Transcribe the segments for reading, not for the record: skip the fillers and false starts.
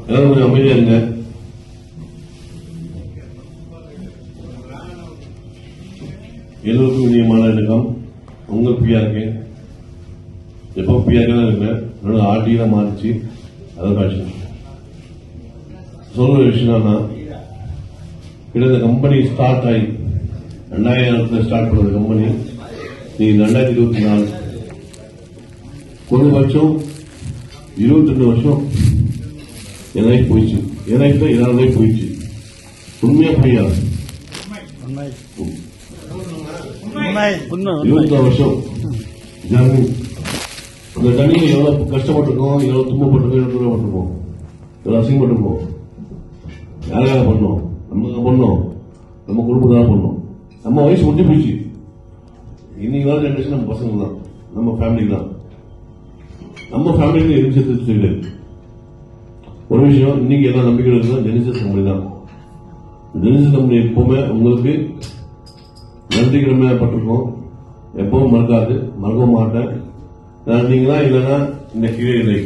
எல்லாரும் கொஞ்சம் அமைதியா இருங்க. எல்லோருக்கும் இனியமான வணக்கம். உங்கள் பிஆர்கே எப்போ பிஆர்கே தான் இருக்கேன். என்னோட ஆர்டி தான் மாறிச்சு. அதான் சொல்ற விஷயம் தான். இந்த கம்பெனி ஸ்டார்ட் ஆகி 2000 ஸ்டார்ட் பண்ணது கம்பெனி. நீங்க 2024 குறைந்தபட்சம் 22 வருஷம் என் லைஃப் போயிடுச்சு. என் லைஃப்ல எல்லாரும் லைஃப் போயிடுச்சு. உண்மையா புரியா? 22 வருஷம் ஜர்னி. அந்த ஜர்னியில எவ்வளவு கஷ்டப்பட்டிருக்கோம், எவ்வளவு துன்பப்பட்டிருக்கோம், எவ்வளவு தூரப்பட்டிருக்கோம், எவ்வளவு அசிங்கப்பட்டிருக்கோம். யாருக்காக பண்ணோம்? நமக்கு பண்ணோம், நம்ம குடும்பத்தான் பண்ணோம். நம்ம வயசு முடிஞ்சு போயிடுச்சு. இன்னைக்கு வர ஜெனரேஷன் நம்ம பசங்க தான், நம்ம ஃபேமிலி தான். நம்ம ஃபேமிலியில எரிஞ்சு ஒரு விஷயம், இன்னைக்கு எல்லா நம்பிக்கைகள் இருக்குன்னா ஜெனிசஸ் கம்பெனி தான். ஜெனிசஸ் கம்பெனி எப்பவுமே உங்களுக்கு நன்றி கடமைப்பட்டிருக்கோம். எப்பவும் மறக்காது, மறக்க மாட்டேன். நீங்களா இல்லைன்னா இந்த கீழே இல்லை,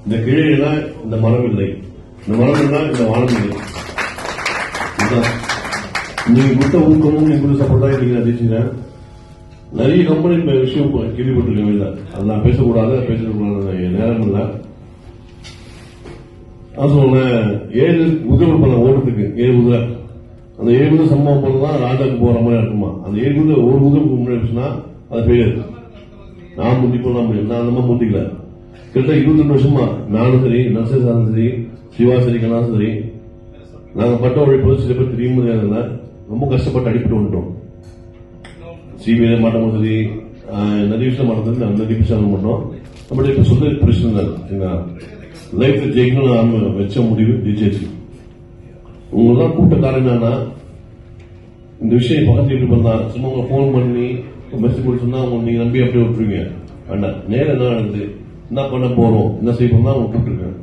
இந்த கீழே இல்லைனா இந்த மரம் இல்லை, இந்த மரம் இல்லைனா இந்த வானம் இல்லை. நீங்க கொடுத்த ஊக்கமும் நீங்க கொடுத்த சப்போர்ட் தான் இன்னைக்கு நான் ஜெயிச்சுக்கிறேன். நிறைய கம்பெனி விஷயம் கேள்விப்பட்டிருக்கேன். இல்லை அது நான் பேசக்கூடாது, பேசக்கூடாது நேரம் இல்லை. நான் சொன்னேன் 7 குதிரை பண்ண ஓடுறதுக்கு 7 குதிரை. அந்த 7 குதிரை சம்பவம் போலதான் ராஜாக்கு போற மாதிரி இருக்குமா. அந்த 7 குதிரை ஒரு குதிரை முன்னாடிச்சுன்னா அது பெயர் நான் முந்திக்கலாம் முடியும். நான் அந்த மாதிரி முந்திக்கல. கிட்ட 22 வருஷமா நானும் சரி, நர்சேசாரும் சரி, சிவா சரி, கண்ணாலும் சரி, நாங்க பட்ட உழைப்பு சில பேர் தெரிய முடியாதுல்ல. ரொம்ப கஷ்டப்பட்டு அடிப்பட்டு வந்துட்டோம். சிபிஐ மாட்டமும் சரி, நிறைய விஷயம் மாட்டது அந்த விஷயம் பண்ணோம். அப்படி இப்ப சொல்ல பிரச்சனை லைஃப்ல ஜெயிக்கணும். நாம வச்ச முடிவு ஜெயிச்சு. உங்களெல்லாம் கூட்ட காரணம் என்னன்னா, இந்த விஷயம் பக்கத்து எப்படி பண்ணா சும்மா உங்க போன் பண்ணி மெசேஜ் பண்ணி சொன்னா நீங்க நம்பி அப்படியே விட்டுருவீங்க. வேண்டாம், நேரம் என்ன நடக்குது, என்ன பண்ண போறோம், என்ன செய்ய போறோம் அவங்க கூப்பிட்டுருக்கேன்.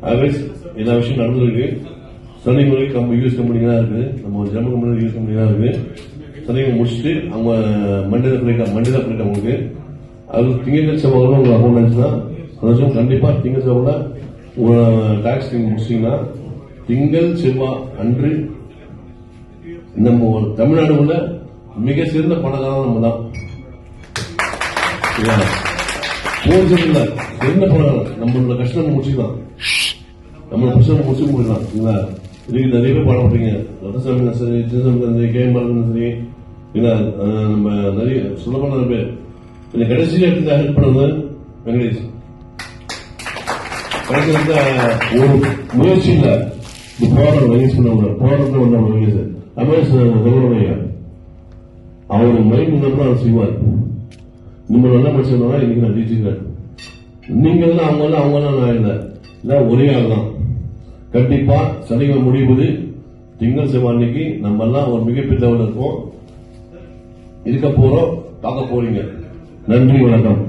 அதர்வைஸ் எல்லா விஷயம் நடந்திருக்கு. சனிமுறை யூஎஸ் கம்பெனி தான் இருக்குது, நம்ம ஜம்மு கம்பெனி யூஎஸ் கம்பெனி தான் இருக்கு. சனிமுறை முடிச்சுட்டு அவங்க மண்டே தான் போயிட்டு அவங்களுக்கு அது திங்கள் செவ்வாய் உங்களுக்கு அக்கௌண்ட் இருந்துச்சுன்னா அந்த கண்டிப்பா திங்கள் செவ்வாய் உங்க டாக்ஸ் நீங்க முடிச்சீங்கன்னா திங்கள் செவ்வாய் அன்று நம்ம தமிழ்நாடு உள்ள மிக சிறந்த பணக்காரன் நம்ம தான். சிறந்த பணக்காரன். நம்மளோட கஷ்டம் முடிச்சுக்கலாம், நம்மளோட பிரச்சனை முடிச்சு போயிடலாம். சரிங்களா? இதுக்கு நிறைய பேர் பாடப்படுறீங்க. ரத்தசாமி சரி, சரி, கேஎம் சரி, நம்ம நிறைய சொல்லப்பட பேர் இந்த கடைசியில் எடுத்து ஹெல்ப் பண்ணது வெங்கடேஷ். ஒரு முயற்சி இல்ல, இந்த போராட்டம் வெங்கடேஷ் பண்ண போராட்டத்தில் வந்த வெங்கடேஷ் ரமேஷ் கௌரவையா அவரு மைண்ட் தான் அவர் செய்வார். நம்ம நல்ல மனுஷன் தான் இன்னைக்கு நான் ஜெயிச்சுக்கிறேன். நீங்க எல்லாம் அவங்க எல்லாம் நான் இல்லை, ஒரே ஆள் தான். கண்டிப்பா சனிக்கிழமை முடிவுது திங்கள் செவ்வாய் அன்னைக்கு நம்ம எல்லாம் ஒரு மிகப்பெரிய லெவலில் இருக்கோம், இருக்க போறோம், பார்க்க போறீங்க. நன்றி, வணக்கம்.